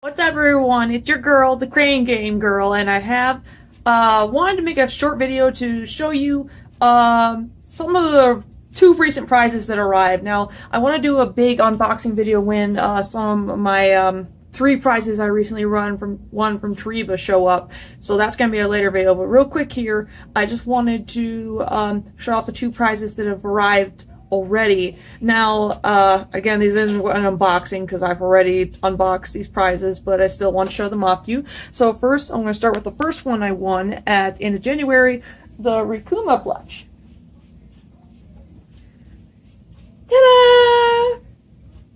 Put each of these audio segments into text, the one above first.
What's up, everyone? It's your girl, the Crane Game Girl, and I have wanted to make a short video to show you some of the two recent prizes that arrived. Now, I want to do a big unboxing video when some of my three prizes I recently won from Tariba show up, so that's going to be a later video. But real quick here, I just wanted to show off the two prizes that have arrived already. Now, again, these isn't an unboxing because I've already unboxed these prizes, but I still want to show them off to you. So first, I'm going to start with the first one I won at the end of January, the Rilakkuma plush. Ta-da!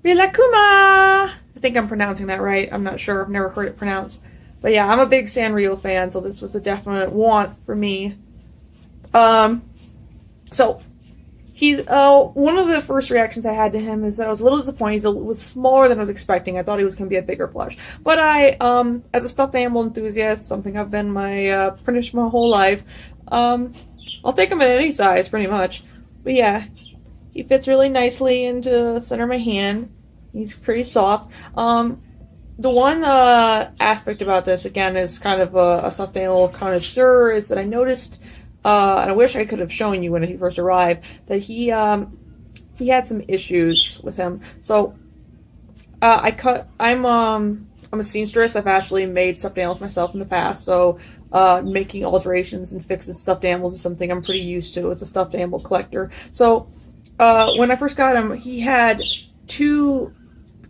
Rilakkuma! I think I'm pronouncing that right. I'm not sure. I've never heard it pronounced. But yeah, I'm a big Sanrio fan, so this was a definite want for me. So one of the first reactions I had to him is that I was a little disappointed. It was smaller than I was expecting. I thought he was going to be a bigger plush. But as a stuffed animal enthusiast, something I've been pretty much my whole life, I'll take him at any size, pretty much. But yeah, he fits really nicely into the center of my hand. He's pretty soft. The one aspect about this, again, is kind of a stuffed animal connoisseur, is that I noticed, and I wish I could have shown you when he first arrived, that he had some issues with him. So I'm a seamstress. I've actually made stuffed animals myself in the past, so making alterations and fixes stuffed animals is something I'm pretty used to as a stuffed animal collector. So when I first got him, he had two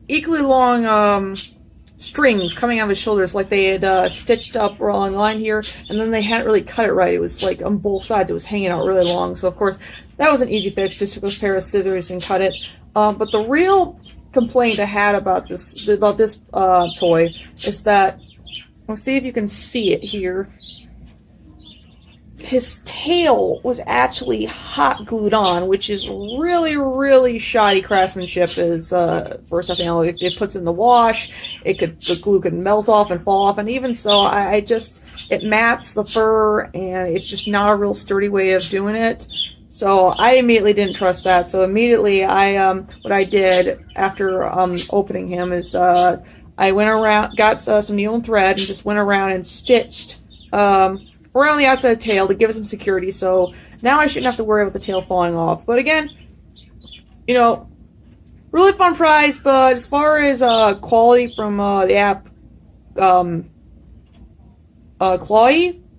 equally long strings coming out of his shoulders, like they had stitched up along the line here, and then they hadn't really cut it right. It was like on both sides, it was hanging out really long. So of course that was an easy fix, just took a pair of scissors and cut it. But the real complaint I had about this toy is that, let's see if you can see it here, his tail was actually hot glued on, which is really shoddy craftsmanship as for a stuffed animal. If it puts in the wash, the glue could melt off and fall off, and even so, it mats the fur, and it's just not a real sturdy way of doing it. So I immediately didn't trust that. So immediately what I did after opening him is I went around, got some needle and thread, and just went around and stitched around the outside of the tail to give it some security, so now I shouldn't have to worry about the tail falling off. But again, you know, really fun prize, but as far as quality from the app, Clawy,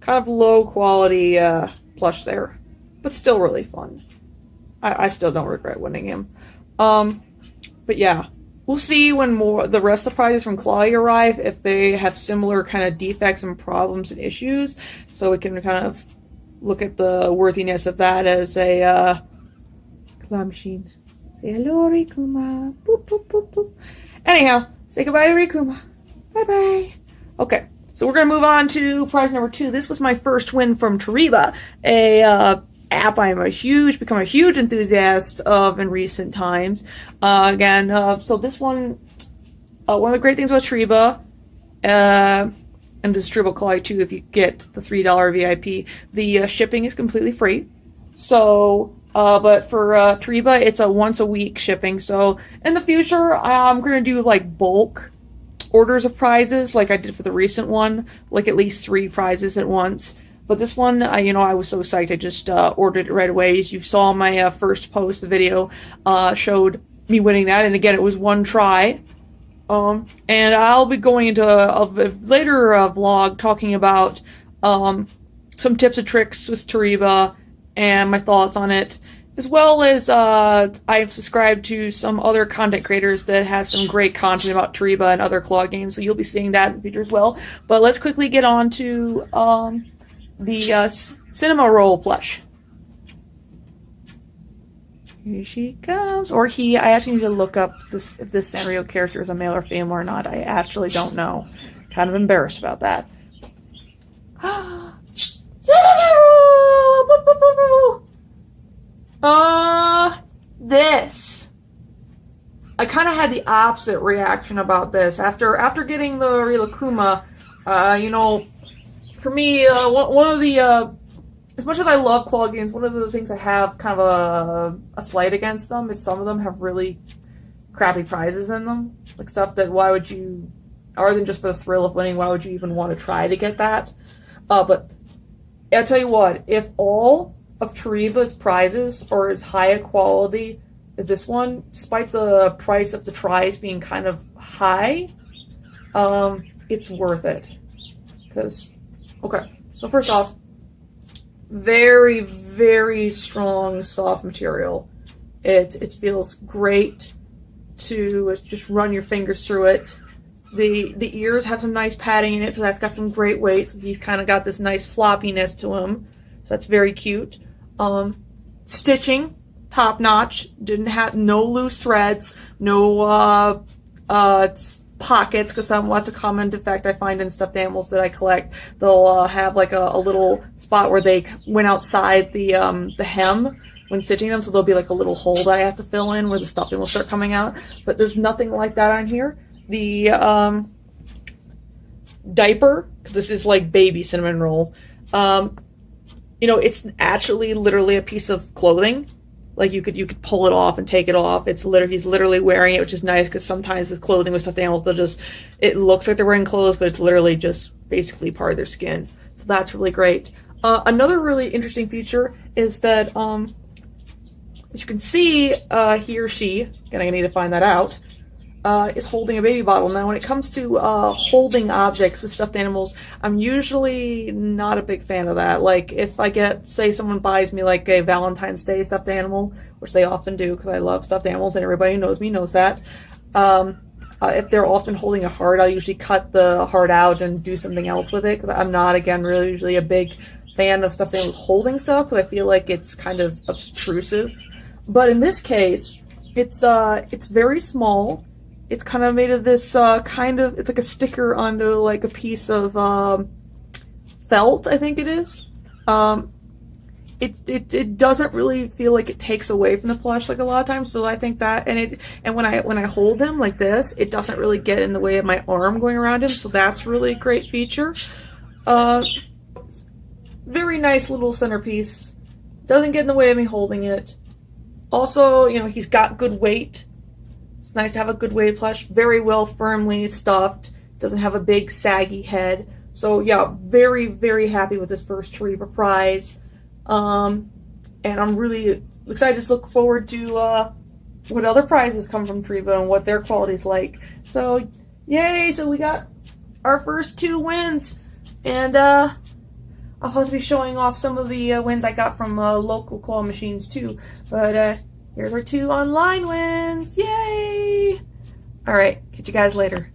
kind of low quality plush there, but still really fun. I still don't regret winning him. But yeah. We'll see when the rest of the prizes from Clawy arrive, if they have similar kind of defects and problems and issues, so we can kind of look at the worthiness of that as a claw machine. Say hello, Rilakkuma. Boop, boop, boop, boop. Anyhow, say goodbye to Rilakkuma. Bye-bye. Okay, so we're going to move on to prize number 2. This was my first win from Tariba, app I'm become a huge enthusiast of in recent times. So this one of the great things about Tariba, and this Tariba Clawy too, if you get the $3 VIP, the shipping is completely free. So, but for Tariba, it's a once a week shipping. So in the future, I'm gonna do like bulk orders of prizes, like I did for the recent one, like at least 3 prizes at once. But this one, I was so psyched, I just ordered it right away. As you saw my first post, the video showed me winning that, and again, it was one try. And I'll be going into a later vlog talking about some tips and tricks with Tariba and my thoughts on it, as well as I've subscribed to some other content creators that have some great content about Tariba and other claw games, so you'll be seeing that in the future as well. But let's quickly get on to the Cinnamaroll plush. Here she comes. Or he. I actually need to look up if this Sanrio character is a male or female or not. I actually don't know. Kind of embarrassed about that. This. I kind of had the opposite reaction about this. After getting the Rilakkuma, for me, one of the, as much as I love claw games, one of the things I have kind of a slight against them is some of them have really crappy prizes in them. Like stuff that, why would you other than just for the thrill of winning, why would you even want to try to get that? But I'll tell you what, if all of Tariba's prizes are as high a quality as this one, despite the price of the tries being kind of high, it's worth it. Because, okay, so first off, very, very strong soft material. It feels great to just run your fingers through it. The ears have some nice padding in it, so that's got some great weight. So he's kind of got this nice floppiness to him. So that's very cute. Stitching, top notch. Didn't have no loose threads, no pockets, because that's a common defect I find in stuffed animals that I collect. They'll have like a little spot where they went outside the hem when stitching them, so there'll be like a little hole that I have to fill in where the stuffing will start coming out. But there's nothing like that on here. The diaper, this is like baby Cinnamaroll. You know, it's actually literally a piece of clothing. Like you could pull it off and take it off. He's literally wearing it, which is nice because sometimes with clothing with stuffed animals, it looks like they're wearing clothes, but it's literally just basically part of their skin. So that's really great. Another really interesting feature is that, as you can see, he or she, and I need to find that out, is holding a baby bottle. Now, when it comes to holding objects with stuffed animals, I'm usually not a big fan of that. Like, if I say someone buys me like a Valentine's Day stuffed animal, which they often do because I love stuffed animals and everybody who knows me knows that, if they're often holding a heart, I'll usually cut the heart out and do something else with it, because I'm not, again, really usually a big fan of stuffed animals holding stuff, because I feel like it's kind of obtrusive. But in this case, it's very small. It's kind of made of this it's like a sticker onto like a piece of felt, I think it is. It doesn't really feel like it takes away from the plush like a lot of times. So I think that, and when I hold him like this, it doesn't really get in the way of my arm going around him. So that's really a great feature. Very nice little centerpiece. Doesn't get in the way of me holding it. Also, you know, he's got good weight. It's nice to have a good weight plush. Very well firmly stuffed. Doesn't have a big saggy head. So yeah, very, very happy with this first Tariba prize. And I'm really excited to look forward to what other prizes come from Tariba and what their quality's like. So yay! So we got our first 2 wins, and I'll also be showing off some of the wins I got from local claw machines too. But here's our 2 online wins. Yay! Alright, catch you guys later.